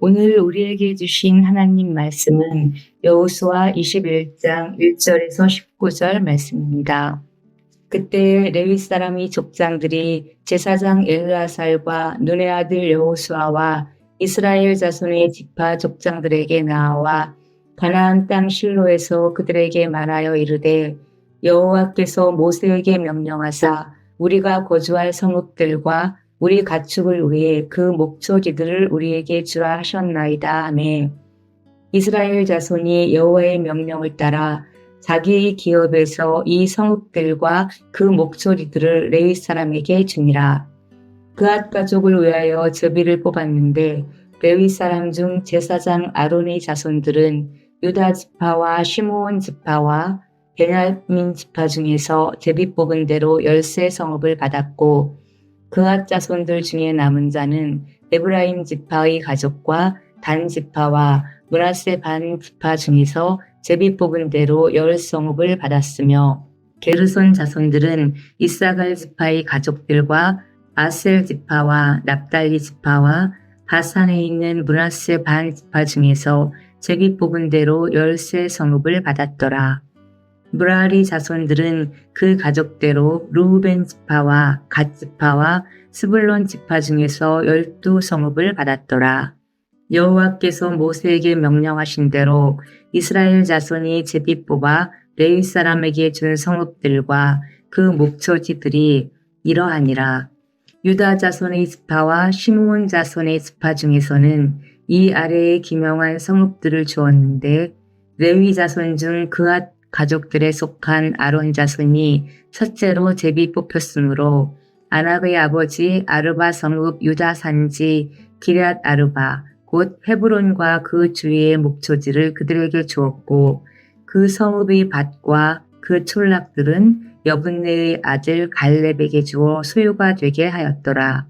오늘 우리에게 주신 하나님 말씀은 여호수아 21장 1절에서 19절 말씀입니다. 그때 레위 사람의 족장들이 제사장 엘르아살과 눈의 아들 여호수아와 이스라엘 자손의 지파 족장들에게 나와 가나안 땅 실로에서 그들에게 말하여 이르되 여호와께서 모세에게 명령하사 우리가 거주할 성읍들과 우리 가축을 위해 그 목초지들을 우리에게 주라 하셨나이다 하매 이스라엘 자손이 여호와의 명령을 따라 자기의 기업에서 이 성읍들과 그 목초지들을 레위 사람에게 주니라. 그앗 가족을 위하여 제비를 뽑았는데 레위 사람 중 제사장 아론의 자손들은 유다 지파와 시므온 지파와 베냐민 지파 중에서 제비 뽑은 대로 13 성읍을 받았고 그앗 자손들 중에 남은 자는 에브라임 지파의 가족과 단 지파와 므낫세 반 지파 중에서 제비 뽑은 대로 10 성읍을 받았으며 게르손 자손들은 이사갈 지파의 가족들과 아셀 지파와 납달리 지파와 바산에 있는 므낫세 반 지파 중에서 제비 뽑은 대로 13 성읍을 받았더라. 므라리 자손들은 그 가족대로 르우벤 지파와 갓 지파와 스불론 지파 중에서 12 성읍을 받았더라. 여호와께서 모세에게 명령하신 대로 이스라엘 자손이 제비 뽑아 레위 사람에게 준 성읍들과 그 목초지들이 이러하니라. 유다 자손의 지파와 시므온 자손의 지파 중에서는 이 아래에 기명한 성읍들을 주었는데 레위 자손 중 그앗 가족들에 속한 아론 자손이 첫째로 제비 뽑혔으므로 아낙의 아버지 아르바 성읍 유다 산지 기럇 아르바 곧 헤브론과 그 주위의 목초지를 그들에게 주었고 그 성읍의 밭과 그 촌락들은 여분네의 아들 갈렙에게 주어 소유가 되게 하였더라.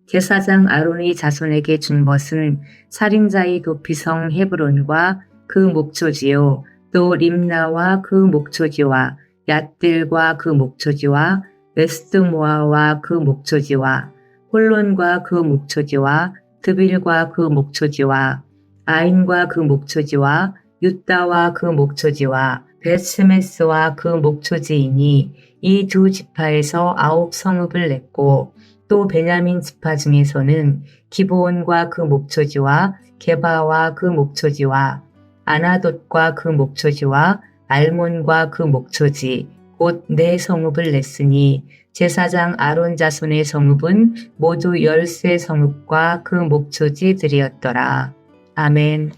제사장 아론의 자손에게 준 것은 살인자의 도피성 헤브론과 그 목초지요 또 림나와 그 목초지와 얏들과 그 목초지와 웨스트모아와 그 목초지와 홀론과 그 목초지와 드빌과 그 목초지와 아인과 그 목초지와 유다와 그 목초지와 베스메스와 그 목초지이니 이 두 지파에서 9 성읍을 냈고 또 베냐민 지파 중에서는 기브온과 그 목초지와 게바와 그 목초지와 아나돗과 그 목초지와 알몬과 그 목초지 곧 4 성읍을 냈으니 제사장 아론 자손의 성읍은 모두 13 성읍과 그 목초지들이었더라. 아멘.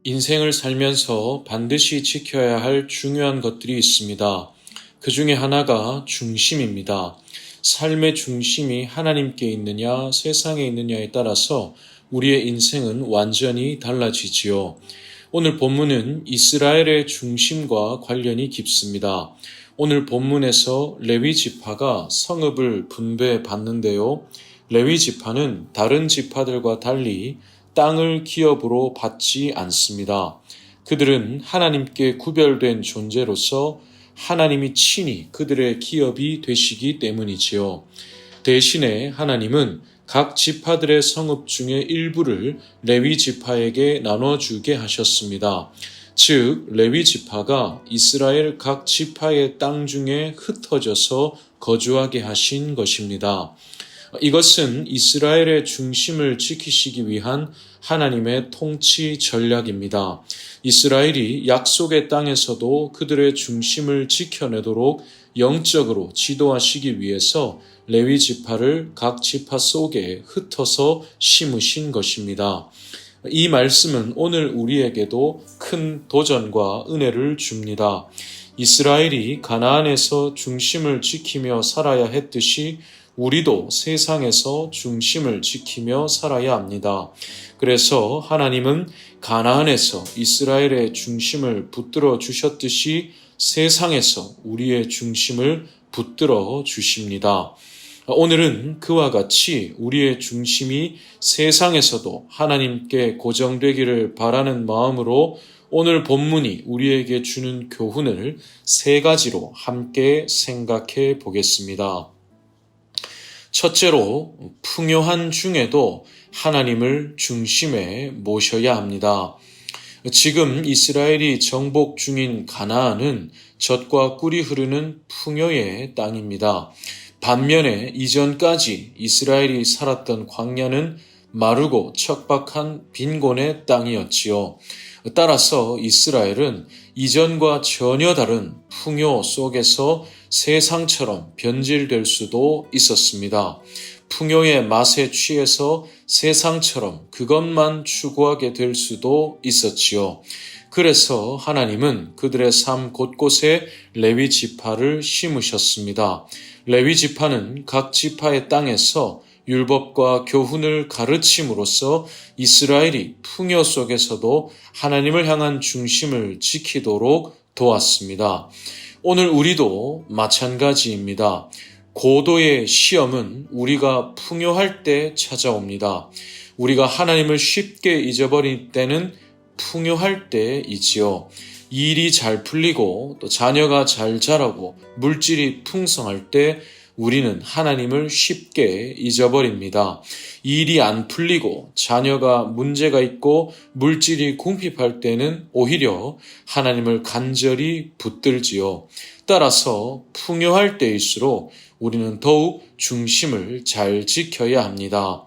인생을 살면서 반드시 지켜야 할 중요한 것들이 있습니다. 그 중에 하나가 중심입니다. 삶의 중심이 하나님께 있느냐 세상에 있느냐에 따라서 우리의 인생은 완전히 달라지지요. 오늘 본문은 이스라엘의 중심과 관련이 깊습니다. 오늘 본문에서 레위 지파가 성읍을 분배받는데요. 레위 지파는 다른 지파들과 달리 땅을 기업으로 받지 않습니다. 그들은 하나님께 구별된 존재로서 하나님이 친히 그들의 기업이 되시기 때문이지요. 대신에 하나님은 각 지파들의 성읍 중에 일부를 레위 지파에게 나눠주게 하셨습니다. 즉 레위 지파가 이스라엘 각 지파의 땅 중에 흩어져서 거주하게 하신 것입니다. 이것은 이스라엘의 중심을 지키시기 위한 하나님의 통치 전략입니다. 이스라엘이 약속의 땅에서도 그들의 중심을 지켜내도록 영적으로 지도하시기 위해서 레위 지파를 각 지파 속에 흩어서 심으신 것입니다. 이 말씀은 오늘 우리에게도 큰 도전과 은혜를 줍니다. 이스라엘이 가나안에서 중심을 지키며 살아야 했듯이 우리도 세상에서 중심을 지키며 살아야 합니다. 그래서 하나님은 가나안에서 이스라엘의 중심을 붙들어 주셨듯이 세상에서 우리의 중심을 붙들어 주십니다. 오늘은 그와 같이 우리의 중심이 세상에서도 하나님께 고정되기를 바라는 마음으로 오늘 본문이 우리에게 주는 교훈을 3가지로 함께 생각해 보겠습니다. 첫째로 풍요한 중에도 하나님을 중심에 모셔야 합니다. 지금 이스라엘이 정복 중인 가나안은 젖과 꿀이 흐르는 풍요의 땅입니다. 반면에 이전까지 이스라엘이 살았던 광야는 마르고 척박한 빈곤의 땅이었지요. 따라서 이스라엘은 이전과 전혀 다른 풍요 속에서 세상처럼 변질될 수도 있었습니다. 풍요의 맛에 취해서 세상처럼 그것만 추구하게 될 수도 있었지요. 그래서 하나님은 그들의 삶 곳곳에 레위 지파를 심으셨습니다. 레위 지파는 각 지파의 땅에서 율법과 교훈을 가르침으로써 이스라엘이 풍요 속에서도 하나님을 향한 중심을 지키도록 도왔습니다. 오늘 우리도 마찬가지입니다. 고도의 시험은 우리가 풍요할 때 찾아옵니다. 우리가 하나님을 쉽게 잊어버릴 때는 풍요할 때이지요. 일이 잘 풀리고 또 자녀가 잘 자라고 물질이 풍성할 때 우리는 하나님을 쉽게 잊어버립니다. 일이 안 풀리고 자녀가 문제가 있고 물질이 궁핍할 때는 오히려 하나님을 간절히 붙들지요. 따라서 풍요할 때일수록 우리는 더욱 중심을 잘 지켜야 합니다.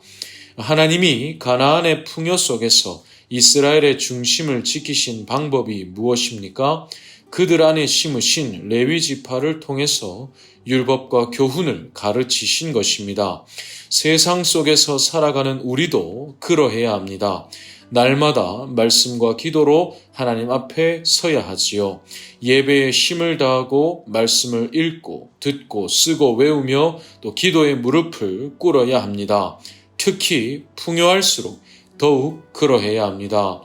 하나님이 가나안의 풍요 속에서 이스라엘의 중심을 지키신 방법이 무엇입니까? 그들 안에 심으신 레위 지파를 통해서 율법과 교훈을 가르치신 것입니다. 세상 속에서 살아가는 우리도 그러해야 합니다. 날마다 말씀과 기도로 하나님 앞에 서야 하지요. 예배에 힘을 다하고 말씀을 읽고 듣고 쓰고 외우며 또 기도의 무릎을 꿇어야 합니다. 특히 풍요할수록 더욱 그러해야 합니다.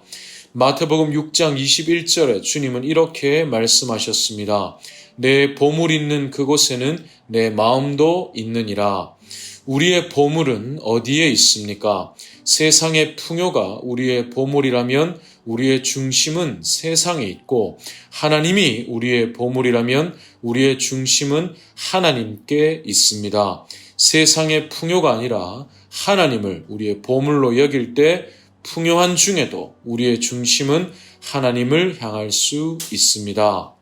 마태복음 6장 21절에 주님은 이렇게 말씀하셨습니다. 내 보물 있는 그곳에는 내 마음도 있느니라. 우리의 보물은 어디에 있습니까? 세상의 풍요가 우리의 보물이라면 우리의 중심은 세상에 있고 하나님이 우리의 보물이라면 우리의 중심은 하나님께 있습니다. 세상의 풍요가 아니라 하나님을 우리의 보물로 여길 때 풍요한 중에도 우리의 중심은 하나님을 향할 수 있습니다.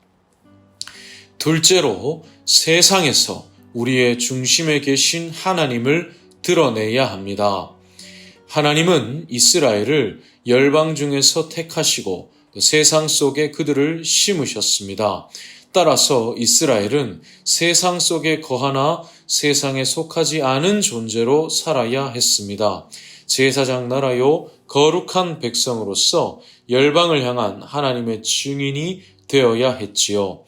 둘째로 세상에서 우리의 중심에 계신 하나님을 드러내야 합니다. 하나님은 이스라엘을 열방 중에서 택하시고 세상 속에 그들을 심으셨습니다. 따라서 이스라엘은 세상 속에 거하나 세상에 속하지 않은 존재로 살아야 했습니다. 제사장 나라요 거룩한 백성으로서 열방을 향한 하나님의 증인이 되어야 했지요.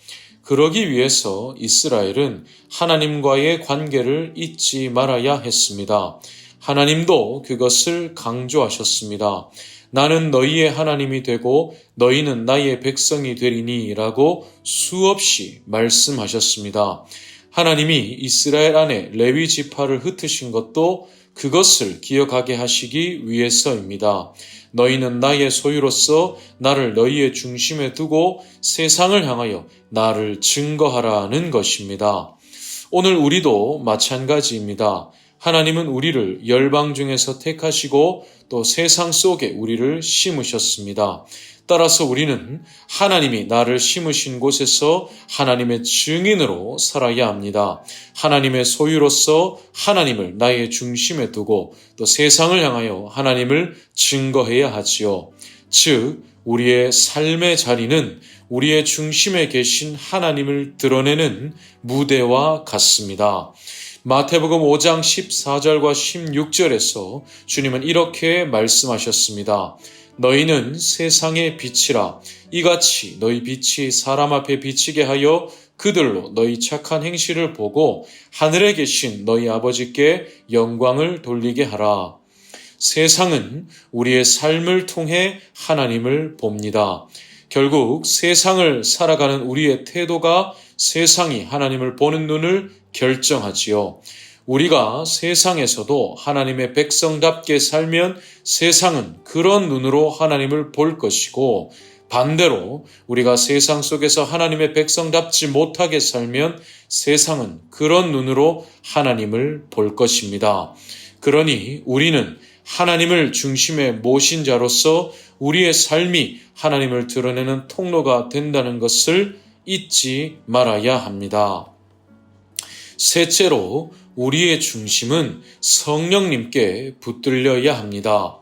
그러기 위해서 이스라엘은 하나님과의 관계를 잊지 말아야 했습니다. 하나님도 그것을 강조하셨습니다. 나는 너희의 하나님이 되고 너희는 나의 백성이 되리니 라고 수없이 말씀하셨습니다. 하나님이 이스라엘 안에 레위 지파를 흩으신 것도 그것을 기억하게 하시기 위해서입니다. 너희는 나의 소유로서 나를 너희의 중심에 두고 세상을 향하여 나를 증거하라는 것입니다. 오늘 우리도 마찬가지입니다. 하나님은 우리를 열방 중에서 택하시고 또 세상 속에 우리를 심으셨습니다. 따라서 우리는 하나님이 나를 심으신 곳에서 하나님의 증인으로 살아야 합니다. 하나님의 소유로서 하나님을 나의 중심에 두고 또 세상을 향하여 하나님을 증거해야 하지요. 즉 우리의 삶의 자리는 우리의 중심에 계신 하나님을 드러내는 무대와 같습니다. 마태복음 5장 14절과 16절에서 주님은 이렇게 말씀하셨습니다. 너희는 세상의 빛이라. 이같이 너희 빛이 사람 앞에 비치게 하여 그들로 너희 착한 행실을 보고 하늘에 계신 너희 아버지께 영광을 돌리게 하라. 세상은 우리의 삶을 통해 하나님을 봅니다. 결국 세상을 살아가는 우리의 태도가 세상이 하나님을 보는 눈을 결정하지요. 우리가 세상에서도 하나님의 백성답게 살면 세상은 그런 눈으로 하나님을 볼 것이고 반대로 우리가 세상 속에서 하나님의 백성답지 못하게 살면 세상은 그런 눈으로 하나님을 볼 것입니다. 그러니 우리는 하나님을 중심에 모신 자로서 우리의 삶이 하나님을 드러내는 통로가 된다는 것을 잊지 말아야 합니다. 셋째로 우리의 중심은 성령님께 붙들려야 합니다.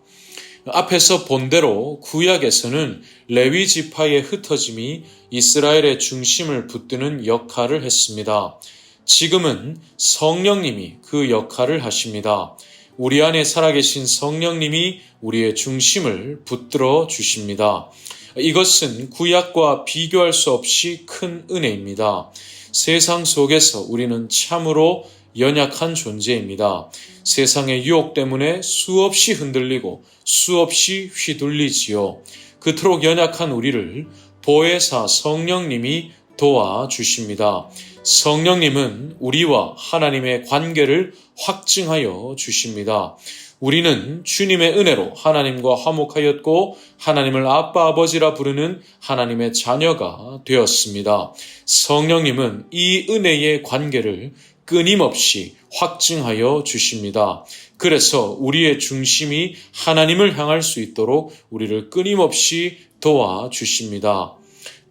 앞에서 본 대로 구약에서는 레위 지파의 흩어짐이 이스라엘의 중심을 붙드는 역할을 했습니다. 지금은 성령님이 그 역할을 하십니다. 우리 안에 살아계신 성령님이 우리의 중심을 붙들어 주십니다. 이것은 구약과 비교할 수 없이 큰 은혜입니다. 세상 속에서 우리는 참으로 연약한 존재입니다. 세상의 유혹 때문에 수없이 흔들리고 수없이 휘둘리지요. 그토록 연약한 우리를 보혜사 성령님이 도와주십니다. 성령님은 우리와 하나님의 관계를 확증하여 주십니다. 우리는 주님의 은혜로 하나님과 화목하였고 하나님을 아빠 아버지라 부르는 하나님의 자녀가 되었습니다. 성령님은 이 은혜의 관계를 끊임없이 확증하여 주십니다. 그래서 우리의 중심이 하나님을 향할 수 있도록 우리를 끊임없이 도와주십니다.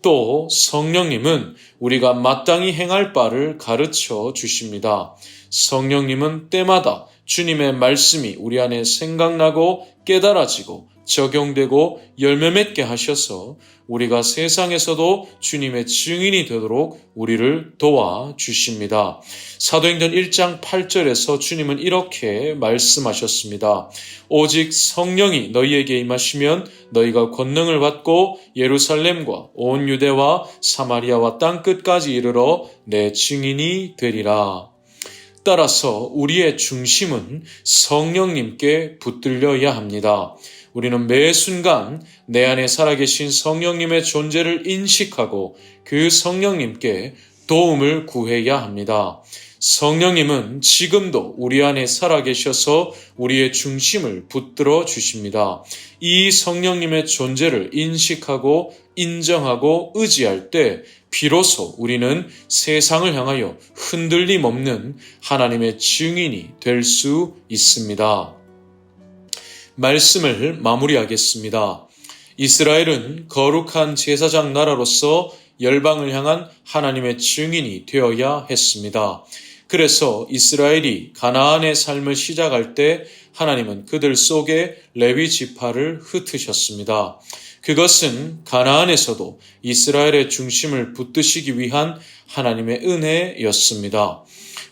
또 성령님은 우리가 마땅히 행할 바를 가르쳐 주십니다. 성령님은 때마다 주님의 말씀이 우리 안에 생각나고 깨달아지고 적용되고 열매 맺게 하셔서 우리가 세상에서도 주님의 증인이 되도록 우리를 도와주십니다. 사도행전 1장 8절에서 주님은 이렇게 말씀하셨습니다. 오직 성령이 너희에게 임하시면 너희가 권능을 받고 예루살렘과 온 유대와 사마리아와 땅끝까지 이르러 내 증인이 되리라. 따라서 우리의 중심은 성령님께 붙들려야 합니다. 우리는 매 순간 내 안에 살아계신 성령님의 존재를 인식하고 그 성령님께 도움을 구해야 합니다. 성령님은 지금도 우리 안에 살아계셔서 우리의 중심을 붙들어 주십니다. 이 성령님의 존재를 인식하고 인정하고 의지할 때 비로소 우리는 세상을 향하여 흔들림 없는 하나님의 증인이 될 수 있습니다. 말씀을 마무리하겠습니다. 이스라엘은 거룩한 제사장 나라로서 열방을 향한 하나님의 증인이 되어야 했습니다. 그래서 이스라엘이 가나안의 삶을 시작할 때 하나님은 그들 속에 레위 지파를 흩으셨습니다. 그것은 가나안에서도 이스라엘의 중심을 붙드시기 위한 하나님의 은혜였습니다.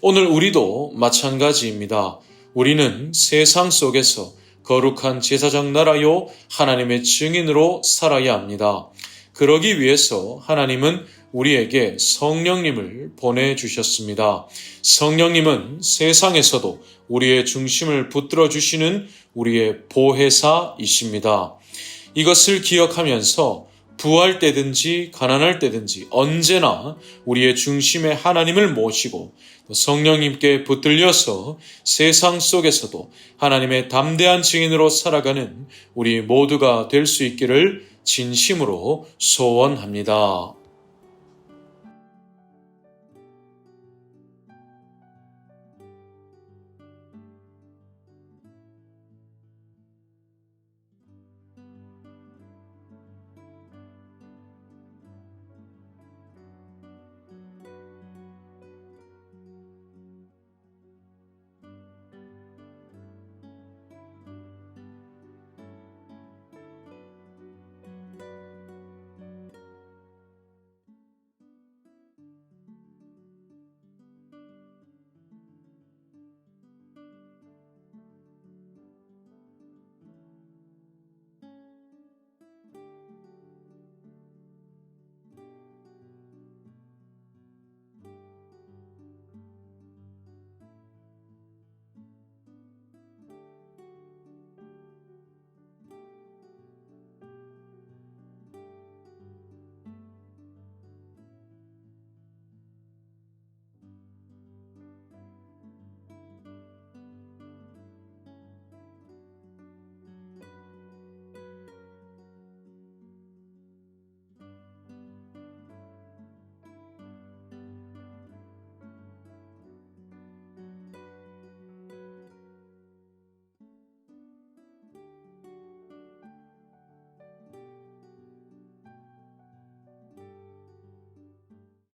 오늘 우리도 마찬가지입니다. 우리는 세상 속에서 거룩한 제사장 나라요 하나님의 증인으로 살아야 합니다. 그러기 위해서 하나님은 우리에게 성령님을 보내주셨습니다. 성령님은 세상에서도 우리의 중심을 붙들어 주시는 우리의 보혜사이십니다. 이것을 기억하면서 부할 때든지 가난할 때든지 언제나 우리의 중심에 하나님을 모시고 성령님께 붙들려서 세상 속에서도 하나님의 담대한 증인으로 살아가는 우리 모두가 될 수 있기를 진심으로 소원합니다.